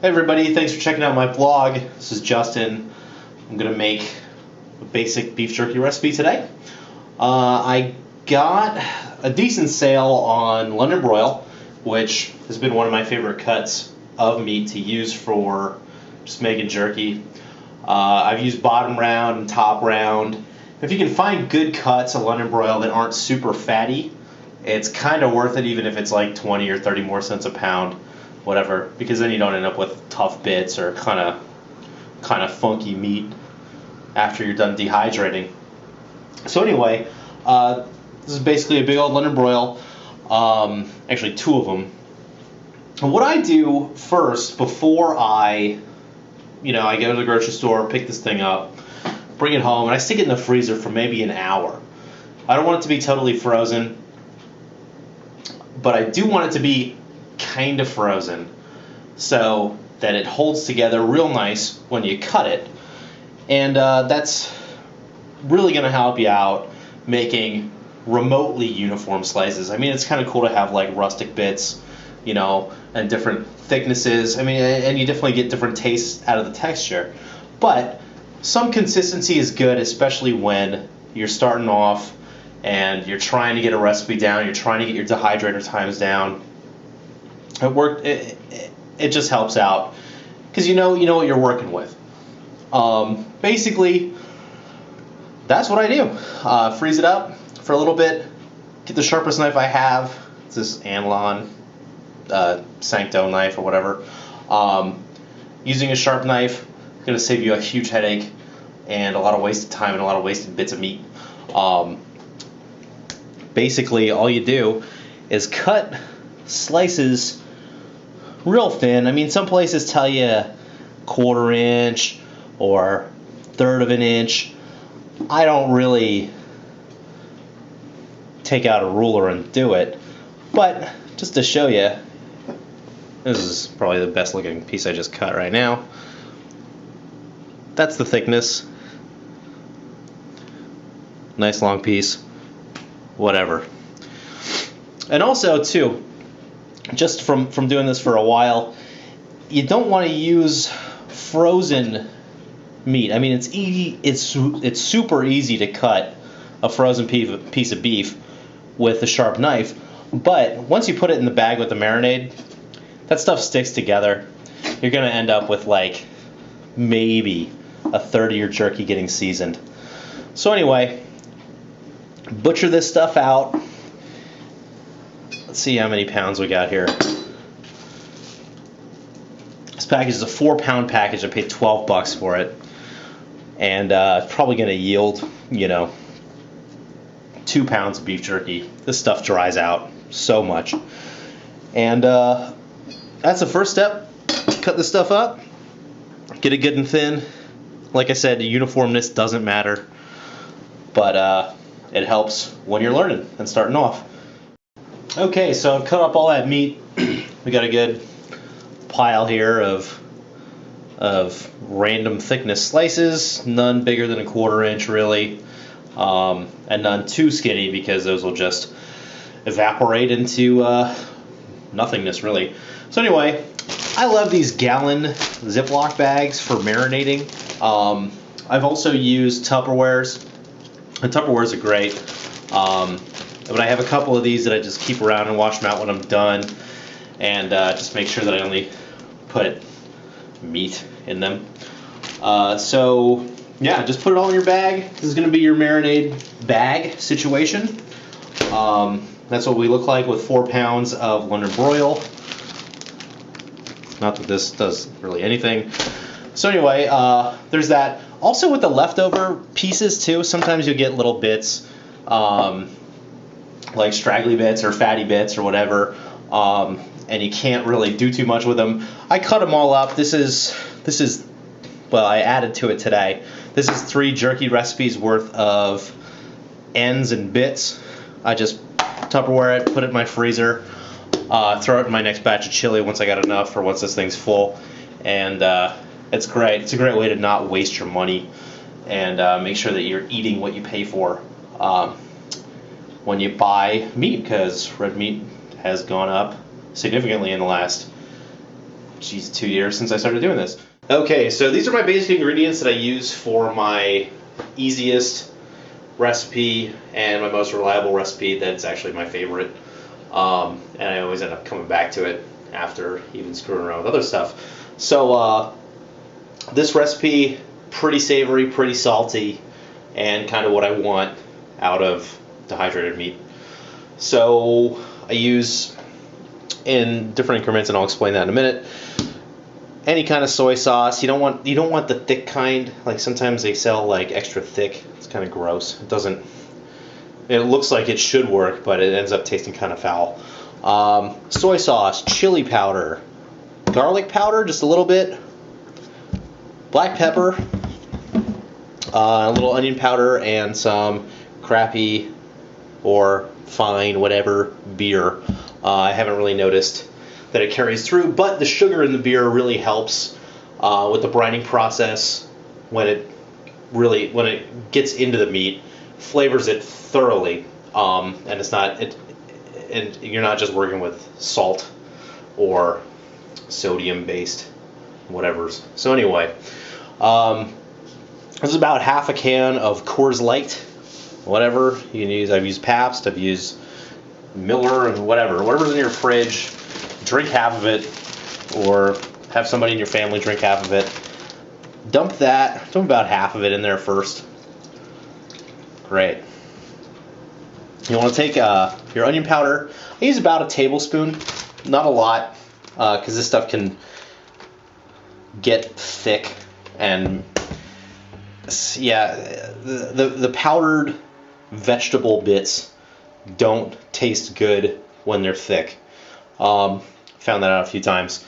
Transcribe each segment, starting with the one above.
Hey everybody, thanks for checking out my blog. This is Justin. I'm going to make a basic beef jerky recipe today. I got a decent sale on London Broil, which has been one of my favorite cuts of meat to use for just making jerky. I've used bottom round and top round. If you can find good cuts of London Broil that aren't super fatty, it's kind of worth it, even if it's like 20 or 30 more cents a pound. Whatever, because then you don't end up with tough bits or kind of funky meat after you're done dehydrating. So anyway, this is basically a big old London Broil, actually two of them. And what I do first, before I go to the grocery store, pick this thing up, bring it home, and I stick it in the freezer for maybe an hour. I don't want it to be totally frozen, but I do want it to be kind of frozen so that it holds together real nice when you cut it. And that's really going to help you out making remotely uniform slices. I mean, it's kind of cool to have like rustic bits, and different thicknesses. I mean, and you definitely get different tastes out of the texture. But some consistency is good, especially when you're starting off and you're trying to get a recipe down, you're trying to get your dehydrator times down. It just helps out because you know what you're working with. Basically, that's what I do. Freeze it up for a little bit. Get the sharpest knife I have. It's this Anlon Sancto knife or whatever. Using a sharp knife is going to save you a huge headache and a lot of wasted time and a lot of wasted bits of meat. Basically, all you do is cut slices real thin. I mean, some places tell you 1/4 inch or 1/3 of an inch. I don't really take out a ruler and do it, but just to show you, this is probably the best looking piece I just cut right now. That's the thickness. Nice long piece. Whatever. And also too, just from doing this for a while, you don't want to use frozen meat. I mean, it's easy. It's super easy to cut a frozen piece of beef with a sharp knife, but once you put it in the bag with the marinade, that stuff sticks together. You're gonna end up with like maybe a third of your jerky getting seasoned. So anyway, butcher this stuff out. Let's see how many pounds we got here. This package is a 4-pound package. I paid $12 for it. And it's probably going to yield, 2 pounds of beef jerky. This stuff dries out so much. And that's the first step. Cut this stuff up. Get it good and thin. Like I said, the uniformness doesn't matter. But it helps when you're learning and starting off. Okay, so I've cut up all that meat. We got a good pile here of random thickness slices, none bigger than a 1/4 inch really, and none too skinny because those will just evaporate into nothingness really. So anyway, I love these gallon Ziploc bags for marinating. I've also used Tupperwares, and Tupperwares are great. But I have a couple of these that I just keep around and wash them out when I'm done, and just make sure that I only put meat in them. So yeah, just put it all in your bag. This is going to be your marinade bag situation. That's what we look like with 4 pounds of London Broil. Not that this does really anything. So anyway, there's that. Also with the leftover pieces too, sometimes you'll get little bits, like straggly bits or fatty bits or whatever, and you can't really do too much with them. I cut them all up. This is well, I added to it today. This is 3 jerky recipes worth of ends and bits. I just Tupperware it, put it in my freezer, throw it in my next batch of chili once I got enough, or once this thing's full, and it's great. It's a great way to not waste your money and make sure that you're eating what you pay for. When you buy meat, because red meat has gone up significantly in the last geez, 2 years since I started doing this. Okay, so these are my basic ingredients that I use for my easiest recipe and my most reliable recipe that's actually my favorite. And I always end up coming back to it after even screwing around with other stuff. So this recipe, pretty savory, pretty salty, and kind of what I want out of dehydrated meat. So I use, in different increments, and I'll explain that in a minute, any kind of soy sauce. You don't want the thick kind. Like sometimes they sell like extra thick. It's kind of gross. It looks like it should work, but it ends up tasting kind of foul. Soy sauce, chili powder, garlic powder, just a little bit, black pepper, a little onion powder, and some crappy or fine, whatever, beer. I haven't really noticed that it carries through, but the sugar in the beer really helps with the brining process when it gets into the meat, flavors it thoroughly, and you're not just working with salt or sodium-based whatevers. So anyway, this is about half a can of Coors Light, whatever you can use. I've used Pabst, I've used Miller, and whatever's in your fridge. Drink half of it, or have somebody in your family drink half of it. Dump about half of it in there first. Great. You want to take your onion powder. I use about a tablespoon, not a lot, because this stuff can get thick, and yeah, the powdered vegetable bits don't taste good when they're thick. Found that out a few times.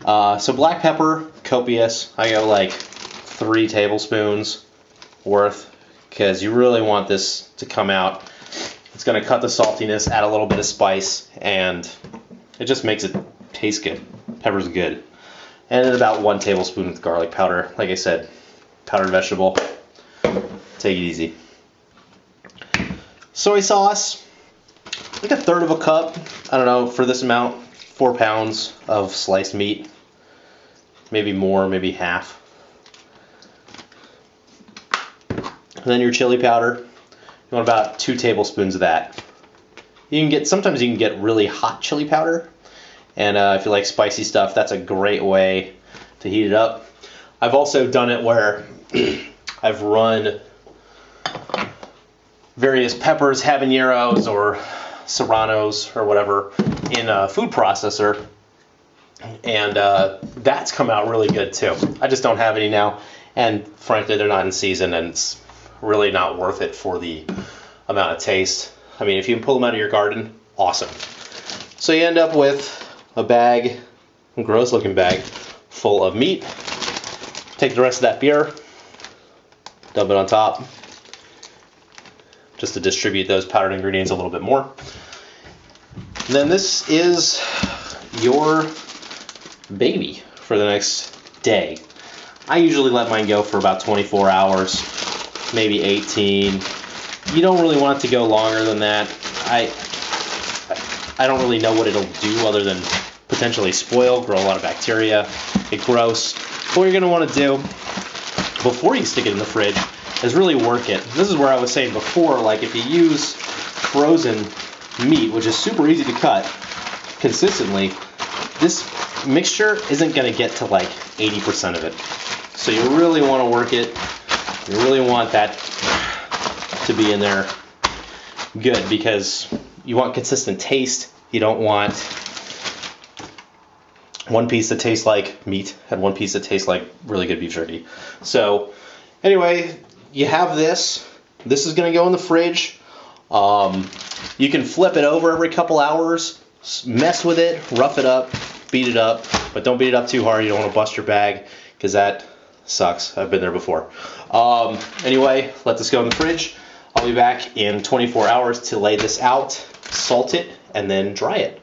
So black pepper, copious. I go like 3 tablespoons worth, because you really want this to come out. It's going to cut the saltiness, add a little bit of spice, and it just makes it taste good. Pepper's good. And then about 1 tablespoon of garlic powder. Like I said, powdered vegetable. Take it easy. Soy sauce, like a third of a cup. I don't know, for this amount, 4 pounds of sliced meat. Maybe more, maybe half. And then your chili powder. You want about 2 tablespoons of that. Sometimes you can get really hot chili powder. And if you like spicy stuff, that's a great way to heat it up. I've also done it where I've run various peppers, habaneros, or serranos, or whatever, in a food processor, and that's come out really good too. I just don't have any now, and frankly they're not in season, and it's really not worth it for the amount of taste. I mean, if you can pull them out of your garden, awesome. So you end up with a bag, a gross looking bag, full of meat. Take the rest of that beer, dump it on top, just to distribute those powdered ingredients a little bit more. And then this is your baby for the next day. I usually let mine go for about 24 hours, maybe 18. You don't really want it to go longer than that. I don't really know what it'll do other than potentially spoil, grow a lot of bacteria, get gross. But what you're going to want to do before you stick it in the fridge is really work it. This is where I was saying before, like if you use frozen meat, which is super easy to cut consistently, this mixture isn't going to get to like 80% of it. So you really want to work it. You really want that to be in there good, because you want consistent taste. You don't want one piece that tastes like meat and one piece that tastes like really good beef jerky. So anyway, you have this. This is going to go in the fridge. You can flip it over every couple hours, mess with it, rough it up, beat it up, but don't beat it up too hard. You don't want to bust your bag, because that sucks. I've been there before. Anyway, let this go in the fridge. I'll be back in 24 hours to lay this out, salt it, and then dry it.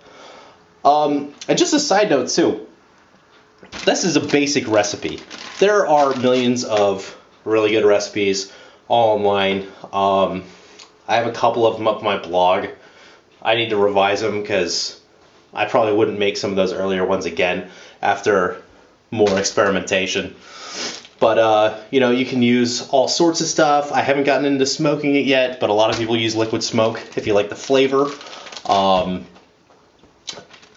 And just a side note too, this is a basic recipe. There are millions of really good recipes all online. I have a couple of them up my blog. I need to revise them because I probably wouldn't make some of those earlier ones again after more experimentation. But, you know, you can use all sorts of stuff. I haven't gotten into smoking it yet, but a lot of people use liquid smoke if you like the flavor. A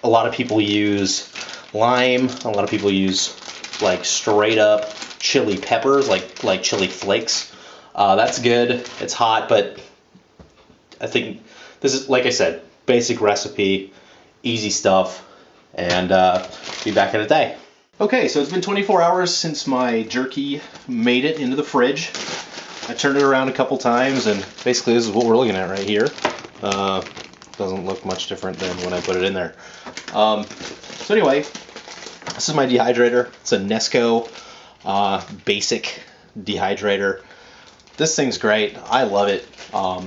lot of people use lime. A lot of people use, like, straight up chili peppers, like chili flakes. That's good. It's hot, but I think this is, like I said, basic recipe, easy stuff, and be back in a day. Okay, so it's been 24 hours since my jerky made it into the fridge. I turned it around a couple times, and basically this is what we're looking at right here. Doesn't look much different than when I put it in there. So anyway, this is my dehydrator. It's a Nesco basic dehydrator. This thing's great. I love it. When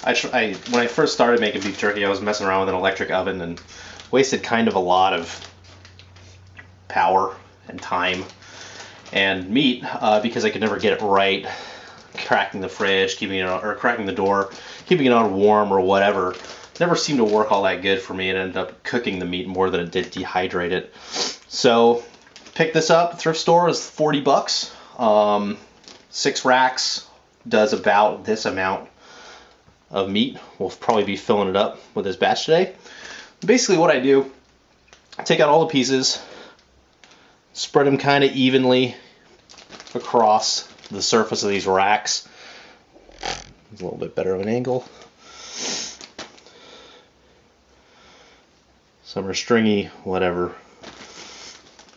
I first started making beef jerky, I was messing around with an electric oven and wasted kind of a lot of power and time and meat because I could never get it right. Cracking the fridge, cracking the door, keeping it on warm or whatever, never seemed to work all that good for me. It ended up cooking the meat more than it did dehydrate it. So picked this up, thrift store, is 40 bucks. 6 racks does about this amount of meat. We'll probably be filling it up with this batch today. Basically what I do, I take out all the pieces, spread them kind of evenly across the surface of these racks. It's a little bit better of an angle. Some are stringy, whatever.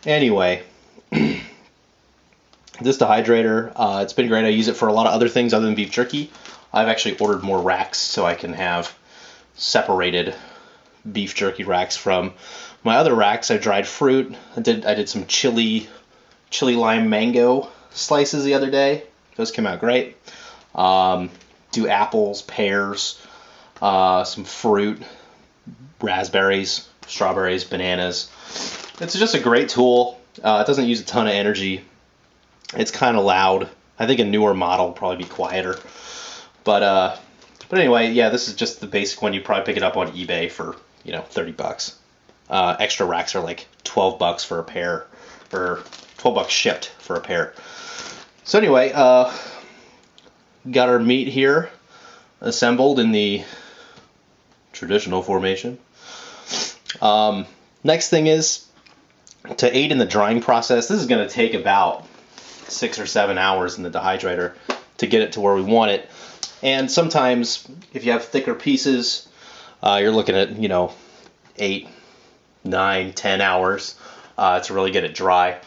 Anyway, this dehydrator, it's been great. I use it for a lot of other things other than beef jerky. I've actually ordered more racks so I can have separated beef jerky racks from my other racks. I dried fruit. I did some chili lime mango slices the other day. Those came out great. Do apples, pears, some fruit, raspberries, strawberries, bananas. It's just a great tool. It doesn't use a ton of energy. It's kind of loud. I think a newer model will probably be quieter. But anyway, yeah, this is just the basic one. You probably pick it up on eBay for, 30 bucks. Extra racks are like 12 bucks for a pair, or 12 bucks shipped for a pair. So anyway, got our meat here assembled in the traditional formation. Next thing is to aid in the drying process. This is going to take about 6 or 7 hours in the dehydrator to get it to where we want it. And sometimes if you have thicker pieces, you're looking at, 8, 9, 10 hours to really get it dry.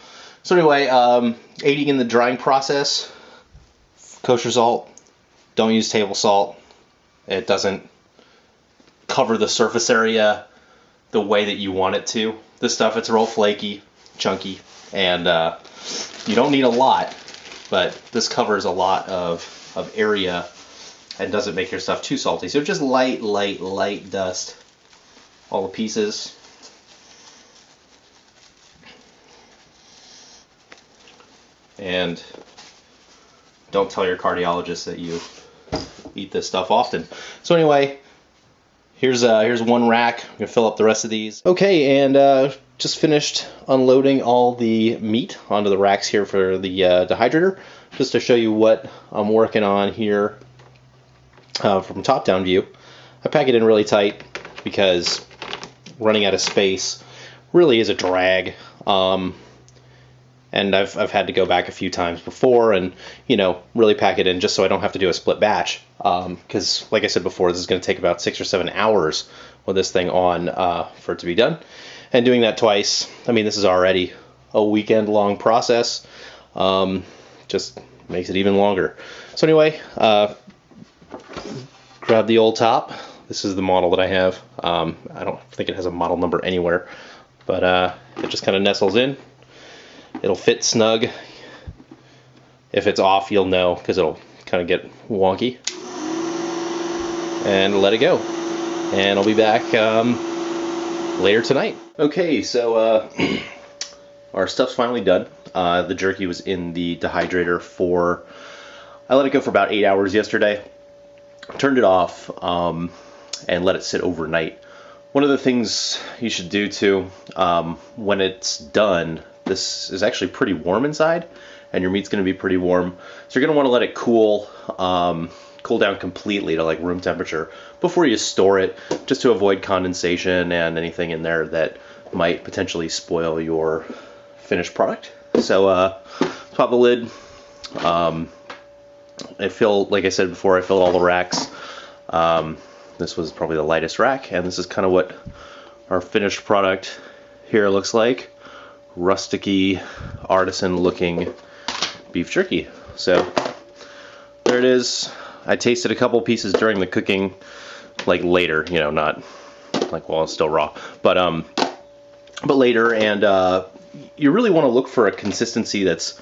So anyway, aiding in the drying process, kosher salt. Don't use table salt. It doesn't cover the surface area the way that you want it to. This stuff, it's real flaky, chunky, and you don't need a lot, but this covers a lot of area and doesn't make your stuff too salty. So just light dust all the pieces. And don't tell your cardiologist that you eat this stuff often. So anyway, here's one rack. I'm gonna fill up the rest of these. Okay, and just finished unloading all the meat onto the racks here for the dehydrator, just to show you what I'm working on here from top-down view. I pack it in really tight because running out of space really is a drag. And I've had to go back a few times before and, really pack it in just so I don't have to do a split batch. Because, like I said before, this is going to take about 6 or 7 hours with this thing on for it to be done. And doing that twice, this is already a weekend-long process. Just makes it even longer. So anyway, grab the old top. This is the model that I have. I don't think it has a model number anywhere, but it just kind of nestles in. It'll fit snug. If it's off, you'll know because it'll kind of get wonky. And let it go. And I'll be back later tonight. Okay, so our stuff's finally done. The jerky was in the dehydrator I let it go for about 8 hours yesterday. Turned it off and let it sit overnight. One of the things you should do too, when it's done, this is actually pretty warm inside, and your meat's going to be pretty warm. So you're going to want to let it cool, cool down completely to like room temperature before you store it, just to avoid condensation and anything in there that might potentially spoil your finished product. So pop the lid. Like I said before, I filled all the racks. This was probably the lightest rack, and this is kind of what our finished product here looks like. Rusticy, artisan looking beef jerky. So there it is. I tasted a couple pieces during the cooking, like later, you know, not like while it's still raw, but later, and you really want to look for a consistency that's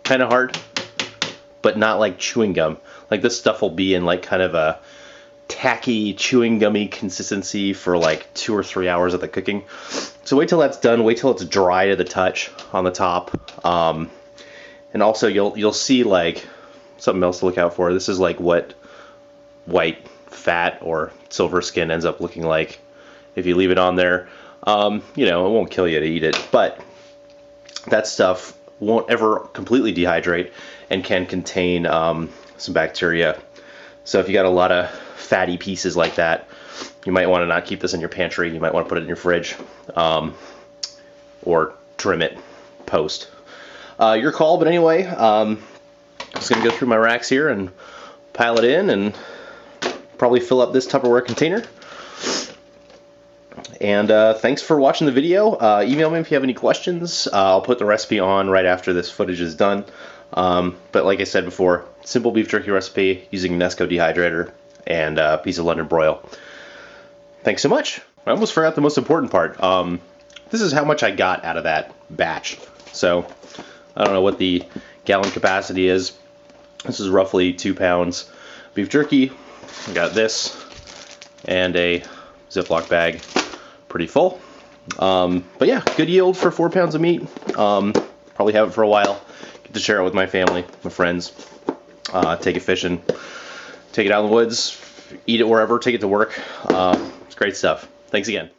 kind of hard, but not like chewing gum. Like this stuff will be in like kind of a tacky, chewing gummy consistency for like 2 or 3 hours of the cooking. So wait till that's done. Wait till it's dry to the touch on the top. And also you'll see like something else to look out for. This is like what white fat or silver skin ends up looking like if you leave it on there. You know, it won't kill you to eat it, but that stuff won't ever completely dehydrate and can contain some bacteria. So if you got a lot of fatty pieces like that, you might want to not keep this in your pantry. You might want to put it in your fridge, or trim it post. Your call, but anyway, I'm just going to go through my racks here and pile it in and probably fill up this Tupperware container. And thanks for watching the video. Email me if you have any questions. I'll put the recipe on right after this footage is done. But like I said before, simple beef jerky recipe using Nesco dehydrator and a piece of London broil. Thanks so much. I almost forgot the most important part. This is how much I got out of that batch. So I don't know what the gallon capacity is. This is roughly 2 pounds beef jerky. I got this and a Ziploc bag, pretty full. But yeah, good yield for 4 pounds of meat. Probably have it for a while. Get to share it with my family, my friends. Take it fishing, take it out in the woods, eat it wherever, take it to work. It's great stuff. Thanks again.